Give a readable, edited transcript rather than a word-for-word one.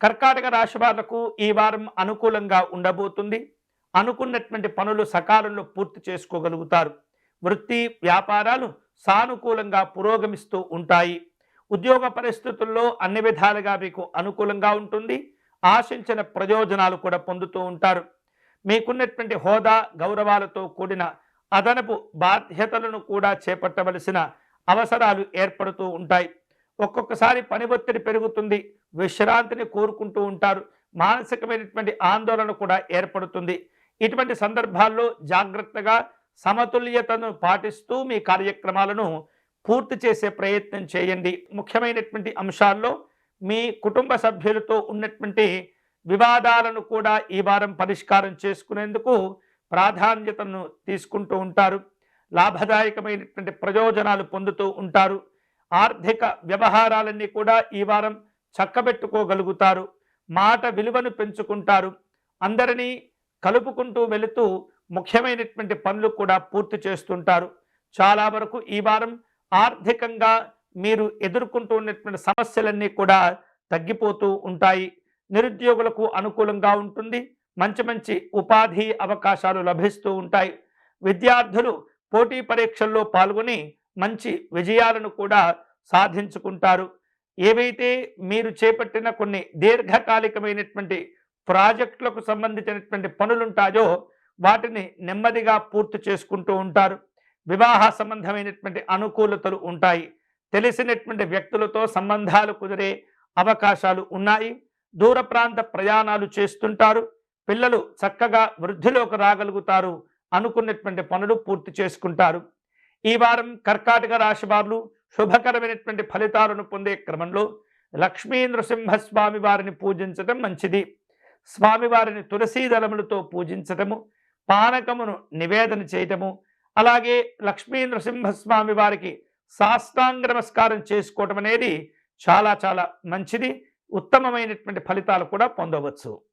కర్కాటక రాశి వాళ్లకు ఈ వారం అనుకూలంగా ఉండబోతుంది. అనుకున్నటువంటి పనులు సకాలంలో పూర్తి చేసుకోగలుగుతారు. వృత్తి వ్యాపారాలు సానుకూలంగా పురోగమిస్తూ ఉంటాయి. ఉద్యోగ పరిస్థితుల్లో అన్ని విధాలుగా మీకు అనుకూలంగా ఉంటుంది. ఆశించిన ప్రయోజనాలు కూడా పొందుతూ ఉంటారు. మీకున్నటువంటి హోదా గౌరవాలతో కూడిన అదనపు బాధ్యతలను కూడా చేపట్టవలసిన అవసరాలు ఏర్పడుతూ ఉంటాయి. ఒక్కొక్కసారి పని ఒత్తిడి పెరుగుతుంది. విశ్రాంతిని కోరుకుంటూ ఉంటారు. మానసికమైనటువంటి ఆందోళన కూడా ఏర్పడుతుంది. ఇటువంటి సందర్భాల్లో జాగ్రత్తగా సమతుల్యతను పాటిస్తూ మీ కార్యక్రమాలను పూర్తి చేసే ప్రయత్నం చేయండి. ముఖ్యమైనటువంటి అంశాల్లో మీ కుటుంబ సభ్యులతో ఉన్నటువంటి వివాదాలను కూడా ఈ వారం పరిష్కారం చేసుకునేందుకు ప్రాధాన్యతను తీసుకుంటూ ఉంటారు. లాభదాయకమైనటువంటి ప్రయోజనాలు పొందుతూ ఉంటారు. ఆర్థిక వ్యవహారాలన్నీ కూడా ఈ వారం చక్కబెట్టుకోగలుగుతారు. మాట విలువను పెంచుకుంటారు. అందరినీ కలుపుకుంటూ వెళుతూ ముఖ్యమైనటువంటి పనులు కూడా పూర్తి చేస్తుంటారు. చాలా వరకు ఈ వారం ఆర్థికంగా మీరు ఎదుర్కొంటూ ఉన్నటువంటి సమస్యలన్నీ కూడా తగ్గిపోతూ ఉంటాయి. నిరుద్యోగులకు అనుకూలంగా ఉంటుంది. మంచి మంచి ఉపాధి అవకాశాలు లభిస్తూ ఉంటాయి. విద్యార్థులు పోటీ పరీక్షల్లో పాల్గొని మంచి విజయాలను కూడా సాధించుకుంటారు. ఏవైతే మీరు చేపట్టిన కొన్ని దీర్ఘకాలికమైనటువంటి ప్రాజెక్టులకు సంబంధించినటువంటి పనులుంటాయో వాటిని నెమ్మదిగా పూర్తి చేసుకుంటూ ఉంటారు. వివాహ సంబంధమైనటువంటి అనుకూలతలు ఉంటాయి. తెలిసినటువంటి వ్యక్తులతో సంబంధాలు కుదిరే అవకాశాలు ఉన్నాయి. దూర ప్రాంత ప్రయాణాలు చేస్తుంటారు. పిల్లలు చక్కగా వృద్ధిలోకి రాగలుగుతారు. అనుకున్నటువంటి పనులు పూర్తి చేసుకుంటారు. ఈ వారం కర్కాటక రాశి వారు శుభకరమైనటువంటి ఫలితాలను పొందే క్రమంలో లక్ష్మీ నృసింహస్వామి వారిని పూజించడం మంచిది. స్వామివారిని తులసీ దళములతో పూజించటము, పానకమును నివేదన చేయటము, అలాగే లక్ష్మీ నృసింహస్వామి వారికి సాష్టాంగ నమస్కారం చేసుకోవటం అనేది చాలా చాలా మంచిది. ఉత్తమమైనటువంటి ఫలితాలు కూడా పొందవచ్చు.